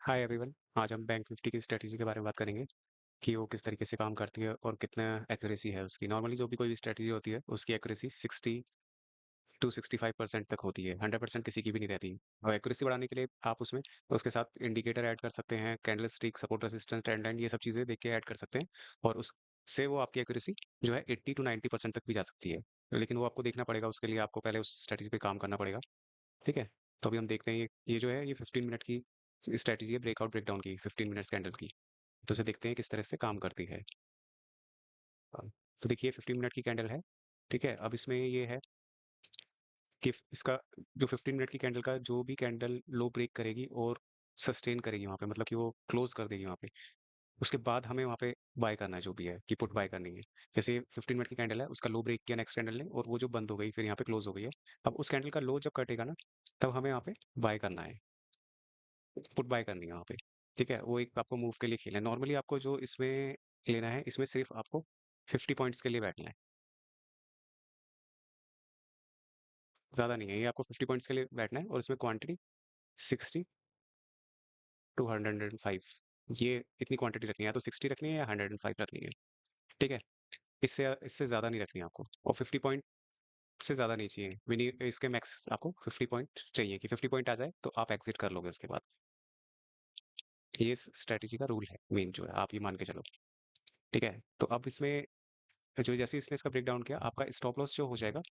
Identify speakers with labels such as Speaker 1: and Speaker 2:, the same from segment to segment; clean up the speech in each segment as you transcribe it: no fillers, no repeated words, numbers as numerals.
Speaker 1: Hi everyone. आज हम bank Nifty की स्ट्रेटजी के बारे में बात करेंगे कि वो किस तरीके से काम करती है और कितना एक्यूरेसी है उसकी। नॉर्मली जो भी कोई स्ट्रेटजी होती है उसकी एक्यूरेसी 60 to 65% तक होती है। 100% किसी की भी नहीं रहती। और एक्यूरेसी बढ़ाने के लिए आप उसमें उसके साथ इंडिकेटर ऐड कर सकते हैं, candle stick, support resistance, trend line, ये सब चीज़ें देख के ऐड कर सकते हैं। और उससे वो आपकी एक्यूरेसी जो है 80 to 90% तक भी जा सकती है। लेकिन वो आपको देखना पड़ेगा, उसके लिए आपको पहले उस स्ट्रेटजी पे काम करना पड़ेगा। ठीक है। तो अभी हम देखते हैं ये जो है ये 15 मिनट की स्ट्रेटजी है, ब्रेकआउट ब्रेकडाउन की, 15 मिनट्स कैंडल की। तो इसे देखते हैं किस तरह से काम करती है। तो देखिए 15 मिनट की कैंडल है। ठीक है, अब इसमें ये है कि इसका जो 15 मिनट की कैंडल का जो भी कैंडल लो ब्रेक करेगी और सस्टेन करेगी वहां पे, मतलब कि वो क्लोज कर देगी वहां पे, उसके बाद हमें वहां पे बाय करना है, जो भी है कि पुट बाय करनी है। जैसे 15 मिनट की कैंडल है, उसका लो ब्रेक किया नेक्स्ट कैंडल ने और वो जो बंद हो गई, फिर यहाँ पे क्लोज हो गई है। अब उस कैंडल का लो जब कटेगा ना, तब हमें यहाँ पे बाय करना है, पुट बाय करनी है वहाँ पे। ठीक है, वो एक आपको मूव के लिए खेलना है। नॉर्मली आपको जो इसमें लेना है, इसमें सिर्फ आपको 50 पॉइंट्स के लिए बैठना है, ज़्यादा नहीं है। ये आपको 50 पॉइंट्स के लिए बैठना है और इसमें क्वांटिटी 60 to 105, ये इतनी क्वांटिटी रखनी है। या तो 60 रखनी है या 105 रखनी है। ठीक है, इससे इससे ज़्यादा नहीं रखनी है आपको। और 50 पॉइंट से ज़्यादा नहीं चाहिए। मिनी इसके मैक्स आपको 50 पॉइंट चाहिए कि 50 पॉइंट आ जाए तो आप एग्जिट कर लोगे उसके बाद। ये इस स्ट्रेटेजी का रूल है मेन, जो है आप ये मान के चलो। ठीक है, तो अब इसमें जो जैसे इसने इसका ब्रेक डाउन किया, आपका स्टॉप लॉस जो हो जाएगा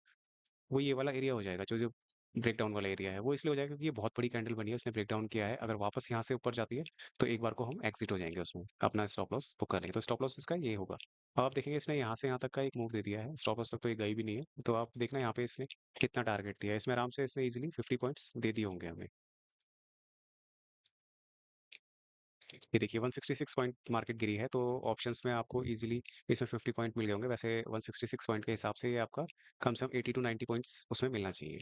Speaker 1: वो ये वाला एरिया हो जाएगा, जो जो ब्रेक डाउन वाला एरिया है। वो इसलिए हो जाएगा क्योंकि ये बहुत बड़ी कैंडल बनी है, इसने ब्रेक डाउन किया है। अगर वापस यहाँ से ऊपर जाती है तो एक बार को हम एग्जिट हो जाएंगे, उसमें अपना स्टॉप लॉस बुक कर लेंगे। तो स्टॉप लॉस इसका ये होगा। अब आप देखेंगे इसने यहाँ से यहाँ तक का एक मूव दे दिया है, स्टॉप लॉस तक तो ये गई भी नहीं है। तो आप देखना यहाँ पे इसने कितना टारगेट दिया है। इसमें आराम से इसने इजिली 50 पॉइंट्स दे दिए होंगे हमें। ये देखिए 166 पॉइंट मार्केट गिरी है, तो ऑप्शंस में आपको इजीली इसमें 50 पॉइंट मिल गए होंगे। वैसे 166 पॉइंट के हिसाब से ये आपका कम से कम 80 to 90 पॉइंट्स उसमें मिलना चाहिए।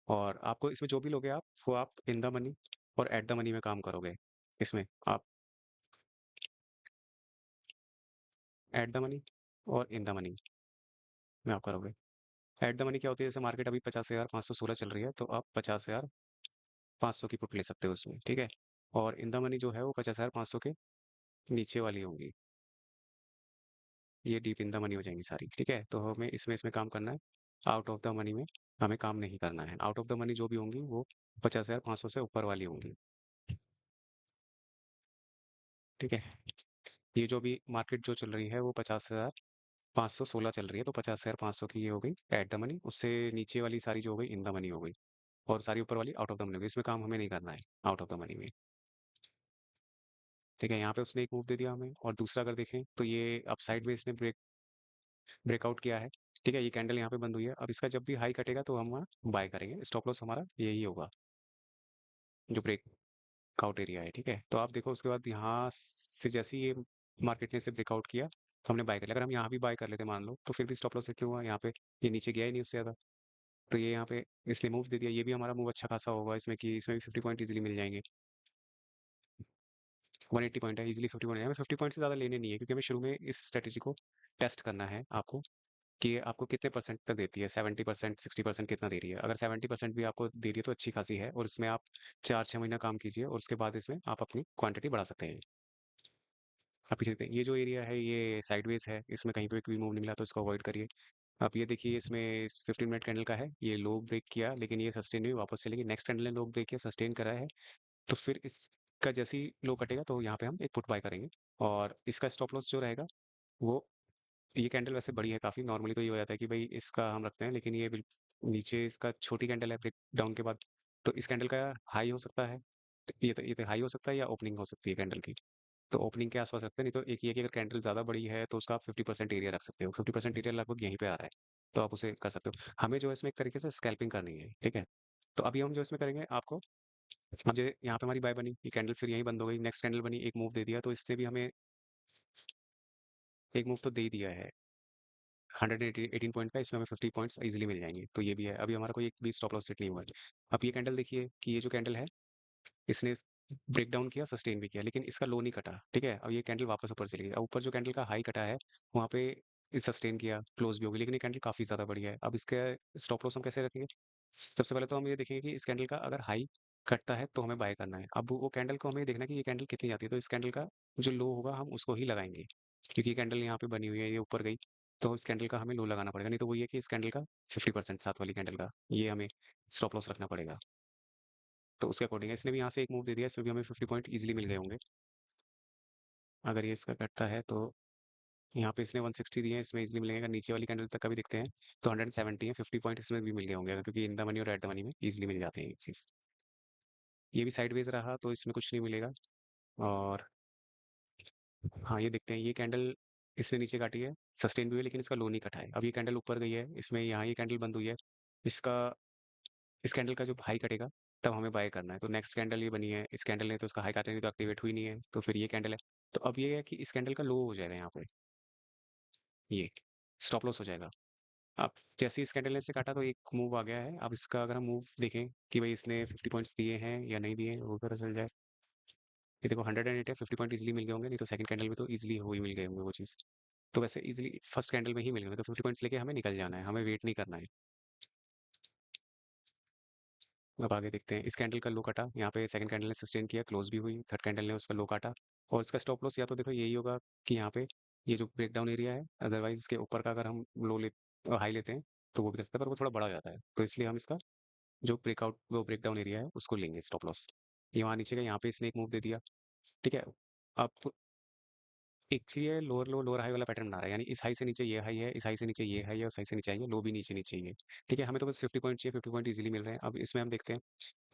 Speaker 1: और आपको इसमें जो भी लोगे आप, वो आप इन द मनी और एट द मनी में काम करोगे। इसमें आप एट द मनी और इन द मनी में आप करोगे। एट द मनी क्या होती है, जैसे मार्केट अभी 50,516 चल रही है, तो आप 50,500 की पुट ले सकते हो उसमें। ठीक है, और इन द मनी जो है वो 50,500 के नीचे वाली होंगी। ये डीप इन द मनी हो जाएंगी सारी। ठीक है, तो हमें इसमें इसमें काम करना है। आउट ऑफ द मनी में हमें काम नहीं करना है। आउट ऑफ द मनी जो भी होंगी वो 50,500 से ऊपर वाली होंगी। ठीक है, ये जो भी मार्केट जो चल रही है वो 50,516 चल रही है, तो 50,500 की ये हो गई एट द मनी। उससे नीचे वाली सारी जो हो गई इन द मनी हो गई, और सारी ऊपर वाली आउट ऑफ द मनी हो गई। इसमें काम हमें नहीं करना है आउट ऑफ द मनी में। ठीक है, यहाँ पे उसने एक मूव दे दिया हमें। और दूसरा अगर देखें तो ये अपसाइड में इसने ब्रेकआउट किया है। ठीक है, ये कैंडल यहाँ पे बंद हुई है। अब इसका जब भी हाई कटेगा तो हम वहाँ बाय करेंगे। स्टॉप लॉस हमारा यही होगा, जो ब्रेकआउट एरिया है। ठीक है, तो आप देखो उसके बाद यहाँ से जैसे ही ये मार्केट ने इसे ब्रेकआउट किया, तो हमने बाय कर लिया। अगर हम यहाँ भी बाय कर लेते मान लो, तो फिर भी स्टॉप लॉस हिट नहीं हुआ यहाँ पे, ये नीचे गया ही नहीं उससे ज़्यादा। तो ये यहाँ पे इसने मूव दे दिया, ये भी हमारा मूव अच्छा खासा होगा इसमें, कि इसमें भी 50 पॉइंट इजीली मिल जाएंगे। 180 पॉइंट है, इजीली 50 पॉइंट है। हमें 50 पॉइंट से ज़्यादा लेने नहीं है, क्योंकि हमें शुरू में इस स्ट्रेटेजी को टेस्ट करना है आपको, कि ये आपको कितने परसेंट तक देती है। 70%, 60% कितना दे रही है। अगर 70% भी आपको दे रही है तो अच्छी खासी है, और इसमें आप 4-6 महीना काम कीजिए और उसके बाद इसमें आप अपनी क्वांटिटी बढ़ा सकते हैं। आप पीछे देखते हैं, ये जो एरिया है ये साइडवेज है, इसमें कहीं पे कोई मूव नहीं मिला, तो इसको अवॉइड करिए। आप ये देखिए इसमें 15 मिनट कैंडल का है, ये लो ब्रेक किया लेकिन ये सस्टेन हुई, वापस चलेगी। नेक्स्ट कैंडल ने लो ब्रेक किया, सस्टेन करा है, तो फिर इसका जैसे ही लो कटेगा तो यहाँ पे हम एक पुट बाय करेंगे। और इसका स्टॉप लॉस जो रहेगा वो, ये कैंडल वैसे बड़ी है काफ़ी। नॉर्मली तो ये हो जाता है कि भाई इसका हम रखते हैं, लेकिन ये नीचे इसका छोटी कैंडल है ब्रेक डाउन के बाद, तो इस कैंडल का हाई हो सकता है। तो ये तो हाई हो सकता है या ओपनिंग हो सकती है कैंडल की। तो ओपनिंग के आसपास रखते हैं, नहीं तो एक ये है कि अगर कैंडल ज़्यादा बड़ी है तो उसका आप 50% एरिया रख सकते हो। 50% एरिया लगभग यहीं पे आ रहा है, तो आप उसे कर सकते हो। हमें जो है इसमें एक तरीके से स्कैल्पिंग करनी है। ठीक है, तो अभी हम जो इसमें करेंगे आपको, अब जो यहाँ पे हमारी बाय बनी, ये कैंडल फिर यहीं बंद हो गई। नेक्स्ट कैंडल बनी, एक मूव दे दिया, तो इससे भी हमें एक मूव तो दे ही दिया है 118 पॉइंट का। इसमें हमें 50 पॉइंट्स इजीली मिल जाएंगे, तो ये भी है। अभी हमारा कोई एक भी स्टॉप लॉस हिट नहीं हुआ है। अब ये कैंडल देखिए कि ये जो कैंडल है, इसने ब्रेक डाउन किया, सस्टेन भी किया, लेकिन इसका लो नहीं कटा। ठीक है, अब ये कैंडल वापस ऊपर चली गई। अब ऊपर जो कैंडल का हाई कटा है, वहाँ पे सस्टेन किया, क्लोज भी हो गई, लेकिन ये कैंडल काफी ज्यादा बढ़िया है। अब इसका स्टॉप लॉस हम कैसे रखेंगे? सबसे पहले तो हम ये देखेंगे कि इस कैंडल का अगर हाई कटता है तो हमें बाय करना है। अब वो कैंडल को हमें देखना है कि ये कैंडल कितनी जाती है, तो इस कैंडल का जो लो होगा हम उसको ही लगाएँगे। क्योंकि कैंडल यहाँ पे बनी हुई है, ये ऊपर गई, तो इस कैंडल का हमें लो लगाना पड़ेगा, नहीं तो वही है कि इस कैंडल का 50% साथ वाली कैंडल का, ये हमें स्टॉप लॉस रखना पड़ेगा। तो उसके अकॉर्डिंग है, इसने भी यहाँ से एक मूव दे दिया, इसमें भी हमें 50 पॉइंट ईज़िली मिल गए होंगे। अगर ये इसका कटता है तो यहाँ पे इसने 160 दिए हैं, इसमें ईज़िली मिलेगा, नीचे वाली कैंडल तक का भी देखते हैं, तो 170 है, 50 पॉइंट इसमें भी मिल गए होंगे, क्योंकि इन द मनी और एट द मनी में ईज़िली मिल जाते हैं ये चीज़। ये भी साइडवेज़ रहा तो इसमें कुछ नहीं मिलेगा। और हाँ, ये देखते हैं, ये कैंडल इसने नीचे काटी है, सस्टेन भी हुई है, लेकिन इसका लो नहीं कटा है। अब ये कैंडल ऊपर गई है, इसमें यहाँ ये कैंडल बंद हुई है, इसका इस कैंडल का जो हाई कटेगा, तब हमें बाय करना है। तो नेक्स्ट कैंडल ये बनी है, इस कैंडल ने तो उसका हाई काटा नहीं, तो एक्टिवेट हुई नहीं है, तो फिर ये कैंडल है। तो अब ये है कि इस कैंडल का लो हो जाएगा यहाँ पे, ये स्टॉप लॉस हो जाएगा। अब जैसे ही इस कैंडल ने इसे काटा तो एक मूव आ गया है। अब इसका अगर हम मूव देखें कि भाई इसने 50 पॉइंट्स दिए हैं या नहीं दिए, वो पता चल जाए। ये देखो 108 है, 50 पॉइंट ईज़िली मिल गए होंगे, नहीं तो सेकंड कैंडल में तो ईज़िली हो ही मिल गए होंगे वो चीज़। तो वैसे ईज़िली फर्स्ट कैंडल में ही मिल गए, तो 50 पॉइंट्स लेके हमें निकल जाना है, हमें वेट नहीं करना है। अब आगे देखते हैं, इस कैंडल का लो काटा, यहाँ पे सेकंड कैंडल ने सस्टेन किया, क्लोज भी हुई, थर्ड कैंडल ने उसका लो काटा, और इसका स्टॉप लॉस या तो देखो यही होगा कि यहाँ पे ये जो ब्रेकडाउन एरिया है, अदरवाइज इसके ऊपर का अगर हम लो ले हाई लेते हैं तो वो भी कर सकते हैं, पर वो थोड़ा बड़ा हो जाता है, तो इसलिए हम इसका जो ब्रेकआउट वो ब्रेकडाउन एरिया है उसको लेंगे स्टॉप लॉस। ये वहाँ नीचे का, यहाँ पे इसने एक मूव दे दिया, ठीक है। अब एक चीज़ है, लोअर लो लोअर हाई वाला पैटर्न बना रहा है, यानी इस हाई से नीचे ये हाई है, इस हाई से नीचे ये हाई है, उस हाई से नीचे आई है, लो भी नीचे नीचे ही है, ठीक है। हमें तो बस 50 पॉइंट चाहिए, 50 पॉइंट इजीली मिल रहे हैं। अब इसमें हम देखते हैं,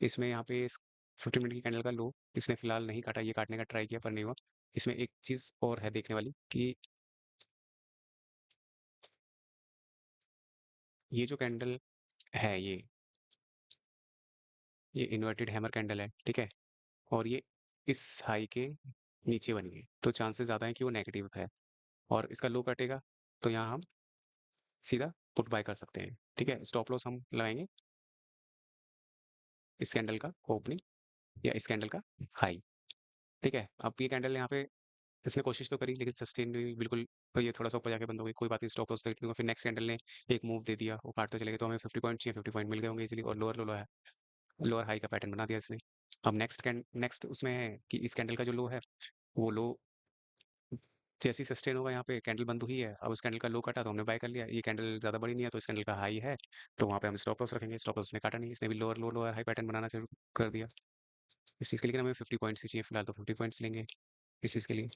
Speaker 1: इसमें यहाँ पे इस 50 मिनट की कैंडल का लो इसने फिलहाल नहीं काटा, ये काटने का ट्राई किया पर नहीं हुआ। इसमें एक चीज़ और है देखने वाली कि ये जो कैंडल है, ये इन्वर्टेड हैमर कैंडल है, ठीक है। और ये इस हाई के नीचे बनी है, तो चांसेस ज़्यादा है कि वो नेगेटिव है, और इसका लो कटेगा तो यहाँ हम सीधा पुट बाय कर सकते हैं, ठीक है। स्टॉप लॉस हम लगाएंगे इस कैंडल का ओपनिंग या इस कैंडल का हाई, ठीक है। अब ये कैंडल यहाँ पे इसने कोशिश तो करी, लेकिन सस्टेन भी बिल्कुल, तो ये थोड़ा सा ऊपर जाके बंद हो गई, कोई बात नहीं, स्टॉप लॉस तो इतने को। फिर नेक्स्ट कैंडल ने एक मूव दे दिया, वो काटते चले गए, तो हमें 50 पॉइंट चाहिए, 50 पॉइंट मिल गए होंगे इजीली, और लोअर लो है, लोअर हाई का पैटर्न बना दिया इसने। अब नेक्स्ट उसमें है कि इस कैंडल का जो लो है, वो लो जैसे ही सस्टेन होगा, यहाँ पे कैंडल बंद हुई है, अब उस कैंडल का लो काटा तो हमने बाय कर लिया। ये कैंडल ज्यादा बड़ी नहीं है, तो इस कैंडल का हाई है, तो वहाँ पे हम स्टॉप लॉस रखेंगे। स्टॉप लॉस ने काटा नहीं, इसने भी lower low lower high pattern बनाना शुरू कर दिया। इस चीज़ के लिए हमें 50 पॉइंट्स ही चाहिए फिलहाल, तो 50 पॉइंट्स लेंगे इस चीज़ के लिए।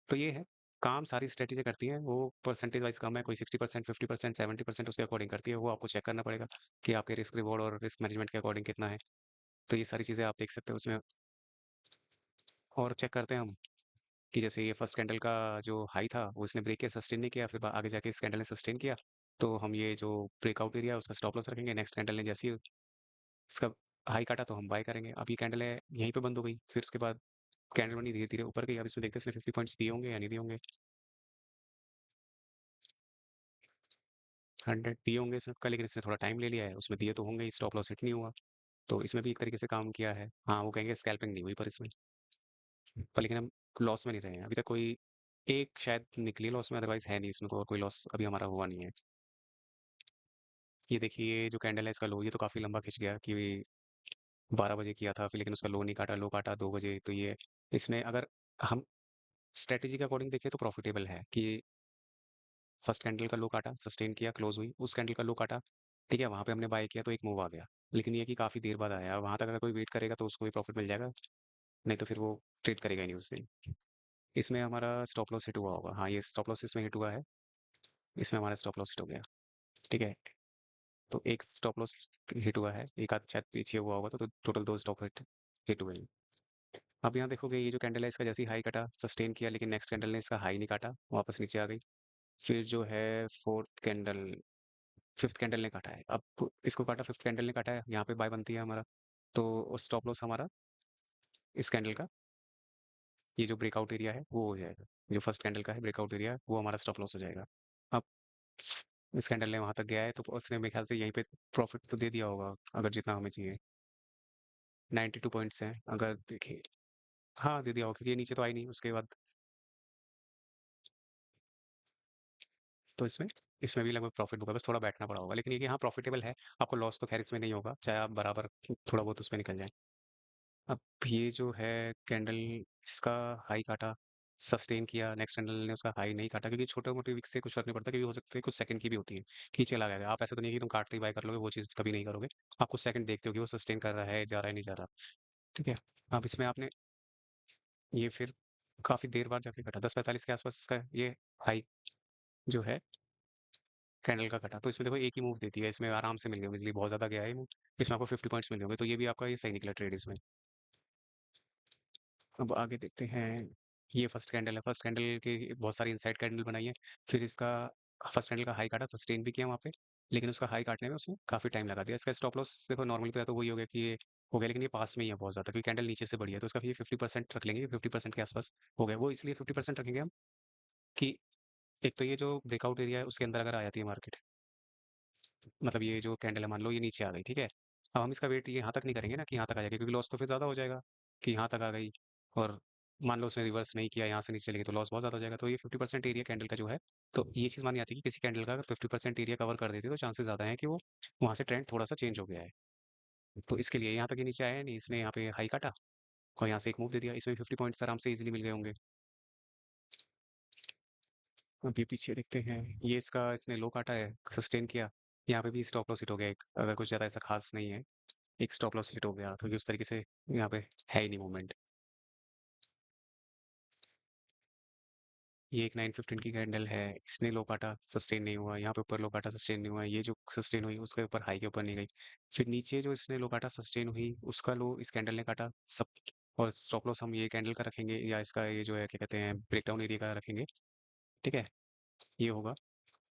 Speaker 1: तो ये है, काम सारी स्ट्रेटेजी करती है वो, परसेंटेज वाइज कम है, कोई 60%, 50%, 70% उसके अकॉर्डिंग करती है, वो आपको चेक करना पड़ेगा कि आपके रिस्क रिवॉर्ड और रिस्क मैनेजमेंट के अकॉर्डिंग कितना है। तो ये सारी चीज़ें आप देख सकते हो उसमें। और चेक करते हैं हम कि जैसे ये फर्स्ट कैंडल का जो हाई था वो इसने ब्रेक किया, सस्टेन नहीं किया, फिर आगे जाके इस कैंडल ने सस्टेन किया, तो हम ये जो ब्रेकआउट एरिया है उसका स्टॉप लॉस रखेंगे। नेक्स्ट कैंडल ने जैसे ही इसका हाई काटा तो हम बाय करेंगे। अब ये कैंडल है यहीं पे बंद हो गई, फिर उसके बाद कैंडल बनी धीरे धीरे ऊपर गई। अब इसमें देखते हैं इसने 50 पॉइंट्स दिए होंगे या नहीं दिए होंगे। 100 दिए होंगे इसने का, लेकिन इसने थोड़ा टाइम ले लिया है, उसमें दिए तो होंगे ही, स्टॉप लॉस हिट नहीं हुआ, तो इसमें भी एक तरीके से काम किया है। हाँ, वो कहेंगे स्कैल्पिंग नहीं हुई पर इसमें, पर लेकिन हम लॉस में नहीं रहे हैं अभी तक। कोई एक शायद निकली लॉस में, अदरवाइज है नहीं इसमें कोई लॉस अभी हमारा हुआ नहीं है। ये देखिए, ये जो कैंडल है इसका लो, ये तो काफी लंबा खिंच गया कि 12 बजे किया था, फिर लेकिन उसका लो नहीं काटा, लो काटा 2 बजे, तो ये इसमें अगर हम स्ट्रेटेजी के अकॉर्डिंग देखें तो प्रॉफिटेबल है कि फर्स्ट कैंडल का लो काटा, सस्टेन किया, क्लोज हुई, उस कैंडल का लो काटा, ठीक है, वहां पे हमने बाय किया तो एक मूव आ गया, लेकिन ये कि काफी देर बाद आया, वहां तक अगर कोई वेट करेगा तो उसको भी प्रॉफिट मिल जाएगा, नहीं तो फिर वो ट्रेड करेगा ही नहीं उस दिन। इसमें हमारा स्टॉप लॉस हिट हुआ होगा, हाँ ये स्टॉप लॉस इसमें हिट हुआ है, इसमें हमारा स्टॉप लॉस हिट हो गया, ठीक है। तो एक स्टॉप लॉस हिट हुआ है, एक आध शायद पीछे हुआ होगा, तो टोटल 2 स्टॉप हिट हिट हुए हैं। अब यहाँ देखोगे ये जो कैंडल है इसका जैसे ही हाई कटा, सस्टेन किया, लेकिन नेक्स्ट कैंडल ने इसका हाई नहीं काटा, वापस नीचे आ गई। फिर जो है फोर्थ कैंडल, फिफ्थ कैंडल ने काटा है, अब इसको काटा, फिफ्थ कैंडल ने काटा है, यहाँ पे बाय बनती है हमारा, तो स्टॉप लॉस हमारा इस कैंडल का, ये जो ब्रेकआउट एरिया है वो हो जाएगा, जो फर्स्ट कैंडल का है ब्रेकआउट एरिया, वो हमारा स्टॉप लॉस हो जाएगा। अब इस कैंडल ने वहां तक गया है, तो उसने मेरे ख्याल से यहीं पे प्रॉफिट तो दे दिया होगा, अगर जितना हमें चाहिए। 92 पॉइंट्स हैं अगर देखिए, हाँ दे दिया होगा, क्योंकि ये नीचे तो आई नहीं उसके बाद, तो इसमें इसमें भी लगभग प्रॉफिट होगा, बस थोड़ा बैठना पड़ा होगा, लेकिन ये कि हाँ प्रॉफिटेबल है, आपको लॉस तो खैर इसमें नहीं होगा, चाहे आप बराबर थोड़ा बहुत उसमें निकल जाए। अब ये जो है कैंडल, इसका हाई काटा, सस्टेन किया, नेक्स्ट कैंडल ने उसका हाई नहीं काटा, क्योंकि छोटे-मोटे विक से कुछ फ़र्क नहीं पड़ता, क्योंकि हो सकते हैं कुछ सेकंड की भी होती है, कि चला गया। आप ऐसा तो नहीं है कि तुम काटते ही बाय कर लोगे, वो चीज़ कभी नहीं करोगे। आप कुछ सेकंड देखते हो कि वो सस्टेन कर रहा है, जा रहा है, नहीं जा रहा, ठीक है? अब इसमें आपने ये फिर काफ़ी देर बाद जाके कटा, 10:45 के आस-पास इसका ये हाई जो है कैंडल का कटा, तो इसमें देखो एक ही मूव देती है, इसमें आराम से मिल गए, इसलिए बहुत ज़्यादा गया है ये मूव, इसमें आपको 50 पॉइंट्स मिल गए होंगे, तो ये भी आपका ये सही निकला ट्रेड इसमें। अब आगे देखते हैं, ये फर्स्ट कैंडल है, फर्स्ट कैंडल की बहुत सारी इनसाइड कैंडल बनाई है, फिर इसका फर्स्ट कैंडल का हाई काटा, सस्टेन भी किया वहाँ पे, लेकिन उसका हाई काटने में उसने काफ़ी टाइम लगा दिया। इसका स्टॉप लॉस देखो नॉर्मली तो या तो वही हो गया कि ये हो गया, लेकिन ये पास में ही है बहुत ज़्यादा, क्योंकि कैंडल नीचे से बढ़ी है, तो इसका ये 50% रख लेंगे, 50% के आसपास हो गया। वो इसलिए 50% रखेंगे हम कि एक तो ये जो ब्रेकआउट एरिया है उसके अंदर अगर आ जाती है मार्केट, मतलब ये जो कैंडल है मान लो ये नीचे आ गई, ठीक है? अब हम इसका वेट ये यहाँ तक नहीं करेंगे ना कि यहाँ तक आ जाएगी, क्योंकि लॉस तो फिर ज़्यादा हो जाएगा कि यहाँ तक आ गई, और मान लो उसने रिवर्स नहीं किया, यहाँ से नीचे चली गई, तो लॉस बहुत ज़्यादा हो जाएगा। तो ये 50% एरिया कैंडल का जो है, तो ये चीज़ मानी जाती है कि किसी कैंडल का अगर 50% एरिया कवर कर देती है, तो चांसेस ज़्यादा हैं कि वो वहाँ से ट्रेंड थोड़ा-सा चेंज हो गया है। तो इसके लिए यहाँ तक ये नीचे आया है नहीं, इसने यहाँ पे हाई काटा और यहाँ से एक मूव दे दिया, इसमें 50 पॉइंट्स आराम से ईज़िली मिल गए होंगे। अभी पीछे देखते हैं, ये इसका इसने लो काटा है, सस्टेन किया, यहाँ पे भी स्टॉप लॉस हिट हो गया एक, अगर कुछ ज़्यादा ऐसा खास नहीं है। एक स्टॉप लॉस हिट हो गया, क्योंकि उस तरीके से यहाँ पे है ही नहीं मूवमेंट। ये एक 915 की कैंडल है, इसने लो काटा, सस्टेन नहीं हुआ, यहाँ पे ऊपर लो काटा, सस्टेन नहीं हुआ, ये जो सस्टेन हुई उसके ऊपर हाई के ऊपर नहीं गई, फिर नीचे जो इसने लो काटा सस्टेन हुई, उसका लो इस कैंडल ने काटा सब, और स्टॉप लॉस हम ये कैंडल का रखेंगे, या इसका ये जो है क्या कहते हैं ब्रेकडाउन एरिया का रखेंगे, ठीक है? ये होगा।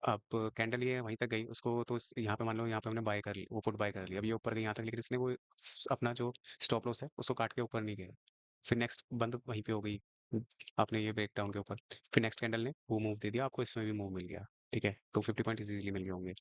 Speaker 1: अब कैंडल ये वहीं तक गई, उसको तो यहाँ पे मान लो यहाँ पे हमने बाय कर ली, वो पुट बाय कर लिया, अब ये ऊपर गई यहाँ तक, लेकिन इसने वो अपना जो स्टॉप लॉस है उसको काट के ऊपर नहीं गया, फिर नेक्स्ट बंद वहीं पे हो गई, आपने ये ब्रेक डाउन के ऊपर, फिर नेक्स्ट कैंडल ने वो मूव दे दिया आपको, इसमें भी मूव मिल गया, ठीक है? तो 50 पॉइंट इजीली मिल गए होंगे।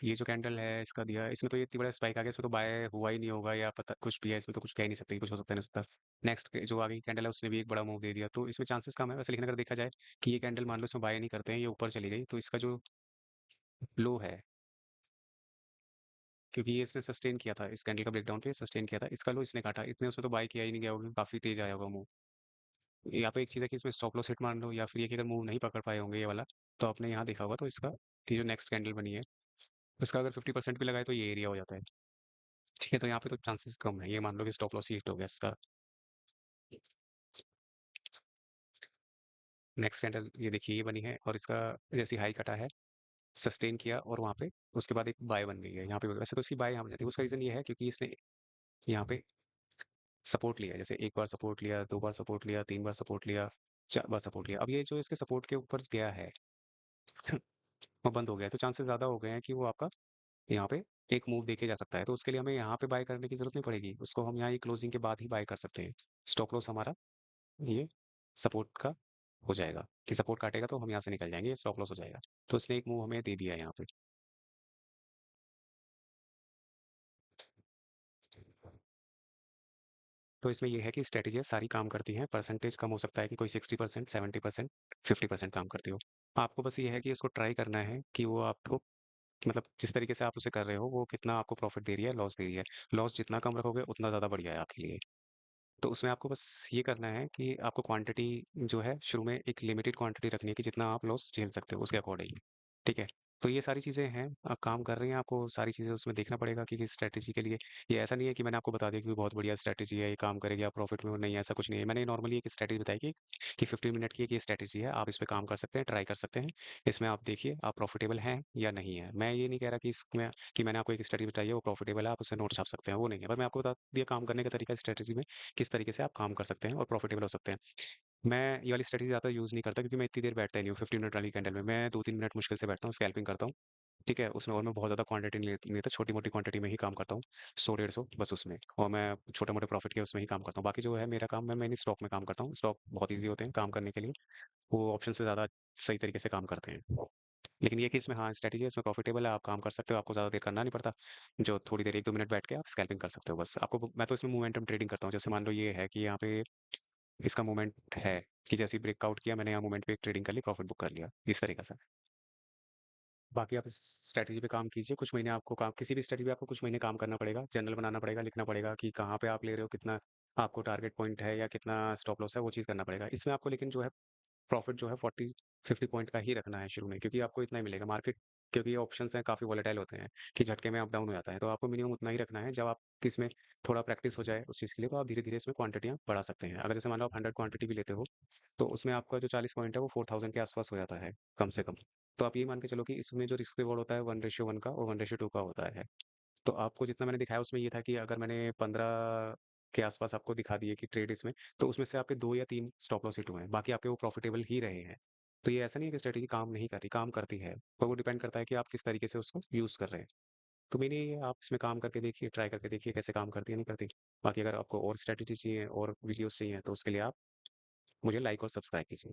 Speaker 1: ये जो कैंडल है इसका दिया है, इसमें तो ये इतनी बड़ा स्पाइक आ गया, इसमें तो बाय हुआ ही नहीं होगा, या पता कुछ भी है इसमें, तो कुछ कह ही नहीं सकते, कुछ हो सकता है नहीं हो सकता। नेक्स्ट जो आगे की कैंडल है उसने भी एक बड़ा मूव दे दिया, तो इसमें चांसेस कम है वैसे, लेकिन अगर देखा जाए कि ये कैंडल मान लो इसमें बाय नहीं करते हैं, ये ऊपर चली गई, तो इसका जो लो है, क्योंकि ये इसने सस्टेन किया था, इस कैंडल का ब्रेकडाउन पे सस्टेन किया था, इसका लो इसने काटा, इसने उसमें तो बाय किया ही नहीं गया होगा, काफी तेज आया होगा मूव। या तो एक चीज़ है कि इसमें स्टॉप लॉस हिट मान लो, या फिर ये कि अगर मूव नहीं पकड़ पाए होंगे ये वाला, तो आपने यहाँ देखा होगा, तो इसका ये जो नेक्स्ट कैंडल बनी है, इसका अगर 50% भी लगाए तो ये एरिया हो जाता है, ठीक है? तो यहाँ पे तो चांसेस कम है, ये मान लो कि स्टॉप लॉस ही हिट हो गया इसका। नेक्स्ट कैंडल ये देखिए ये बनी है, और इसका जैसे हाई कटा है, सस्टेन किया, और वहाँ पे उसके बाद एक बाय बन गई है यहाँ पे, वैसे तो इसकी बाय यहाँ बन जाती है, उसका रीजन ये है क्योंकि इसने यहाँ पे सपोर्ट लिया है, जैसे एक बार सपोर्ट लिया, दो बार सपोर्ट लिया, तीन बार सपोर्ट लिया, चार बार सपोर्ट लिया, अब ये जो इसके सपोर्ट के ऊपर गया है वो बंद हो गया है, तो चांसेस ज्यादा हो गए हैं कि वो आपका यहाँ पे एक मूव देके जा सकता है, तो उसके लिए हमें यहाँ पे बाय करने की जरूरत नहीं पड़ेगी, उसको हम यहाँ ये क्लोजिंग के बाद ही बाय कर सकते हैं। स्टॉप लॉस हमारा ये सपोर्ट का हो जाएगा, कि सपोर्ट काटेगा तो हम यहाँ से निकल जाएंगे, स्टॉप लॉस हो जाएगा, तो इसने एक मूव हमें दे दिया है यहाँ पे। तो इसमें ये है कि स्ट्रेटेजी सारी काम करती हैं, परसेंटेज कम हो सकता है कि कोई 60%, 70%, 50% काम करती हो। आपको बस ये है कि इसको ट्राई करना है कि वो आपको, मतलब जिस तरीके से आप उसे कर रहे हो वो कितना आपको प्रॉफिट दे रही है, लॉस दे रही है। लॉस जितना कम रखोगे उतना ज़्यादा बढ़िया है आपके लिए। तो उसमें आपको बस ये करना है कि आपको क्वांटिटी जो है शुरू में एक लिमिटेड क्वांटिटी रखनी है, कि जितना आप लॉस झेल सकते हो उसके अकॉर्डिंग, ठीक है? तो ये सारी चीज़ें हैं, काम कर रही हैं, आपको सारी चीज़ें उसमें देखना पड़ेगा कि किस स्ट्रैटेजी के लिए। ये ऐसा नहीं है कि मैंने आपको बता दिया कि बहुत बढ़िया स्ट्रैटेजी है, ये काम करेगी, आप प्रॉफिट में हो, नहीं ऐसा कुछ नहीं है। मैंने नॉर्मली एक स्ट्रैटेजी बताई कि 15 मिनट की एक ये स्ट्रैटेजी है, आप इस पे काम कर सकते हैं, ट्राई कर सकते हैं। इसमें आप देखिए आप प्रॉफिटेबल हैं या नहीं है। मैं ये नहीं कह रहा कि इसमें कि मैंने आपको एक स्ट्रैटेजी बताई है वो प्रॉफिटेबल है, आप उससे नोट छाप सकते हैं, वो नहीं है। पर मैं आपको बता दिया काम करने का तरीका स्ट्रैटेजी में, किस तरीके से आप काम कर सकते हैं और प्रॉफिटेबल हो सकते हैं। मैं ये वाली स्ट्रैटेजी ज़्यादा यूज़ नहीं करता, क्योंकि मैं इतनी देर बैठता ही नहीं हूँ 15 मिनट वाली कैंडल में। मैं 2-3 मिनट मुश्किल से बैठता हूँ, स्कैल्पिंग करता हूँ, ठीक है? उसमें और मैं बहुत ज़्यादा क्वांटिटी नहीं लेता, छोटी-मोटी क्वांटिटी में ही काम करता हूँ, 100-150 बस उसमें, और मैं छोटे-मोटे प्रॉफिट के उसमें ही काम करता हूँ। बाकी जो है मेरा काम, मैं मेनली स्टॉक में काम करता हूँ। स्टॉक बहुत ईज़ी होते हैं काम करने के लिए, वो ऑप्शन से ज़्यादा सही तरीके से काम करते हैं। लेकिन ये कि इसमें हाँ, स्ट्रैटेजी है, इसमें प्रॉफिटेबल है, आप काम कर सकते हो, आपको ज़्यादा देर करना नहीं पड़ता। जो थोड़ी देर 1-2 मिनट बैठ के आप स्कैल्पिंग कर सकते हो बस। आपको मैं तो इसमें मोमेंटम ट्रेडिंग करता हूँ। जैसे मान लो ये है कि यहाँ पे इसका मूवमेंट है, कि जैसे ही ब्रेकआउट किया मैंने यहाँ मूवमेंट पे एक ट्रेडिंग कर ली, प्रॉफिट बुक कर लिया, इस तरीके से। बाकी आप इस स्ट्रैटेजी पे काम कीजिए, कुछ महीने आपको काम किसी भी स्ट्रैटेजी पे आपको कुछ महीने काम करना पड़ेगा, जर्नल बनाना पड़ेगा, लिखना पड़ेगा कि कहाँ पे आप ले रहे हो, कितना आपको टारगेट पॉइंट है या कितना स्टॉप लॉस है, वो चीज़ करना पड़ेगा। इसमें आपको लेकिन जो है प्रॉफिट जो है 40-50 पॉइंट का ही रखना है शुरू में, क्योंकि आपको इतना ही मिलेगा। मार्केट, क्योंकि ये ऑप्शंस हैं काफ़ी वोलेटाइल होते हैं कि झटके में अप डाउन हो जाता है, तो आपको मिनिमम उतना ही रखना है। जब आप इसमें थोड़ा प्रैक्टिस हो जाए उस चीज़ के लिए, तो आप धीरे-धीरे इसमें क्वांटिटियाँ बढ़ा सकते हैं। अगर जैसे मान लो आप 100 क्वांटिटी भी लेते हो, तो उसमें आपका जो 40 पॉइंट है वो 4000 के आस-पास हो जाता है, कम से कम। तो आप ये मान के चलो कि इसमें जो रिस्क रिवॉर्ड होता है 1:1 का और 1:2 का होता है। तो आपको जितना मैंने दिखाया उसमें ये था कि अगर मैंने 15 के आस-पास आपको दिखा दिए कि ट्रेड इसमें, तो उसमें से आपके 2 या 3 स्टॉप लॉस हिट हुए हैं, बाकी आपके वो प्रॉफिटेबल ही रहे हैं। तो ये ऐसा नहीं है कि स्ट्रैटेजी काम नहीं कर रही, काम करती है, पर वो डिपेंड करता है कि आप किस तरीके से उसको यूज़ कर रहे हैं। तो मेन यही है, आप इसमें काम करके देखिए, ट्राई करके देखिए कैसे काम करती है, नहीं करती। बाकी अगर आपको और स्ट्रैटेजी चाहिए और वीडियोज़ चाहिए, तो उसके लिए आप मुझे लाइक और सब्सक्राइब कीजिए।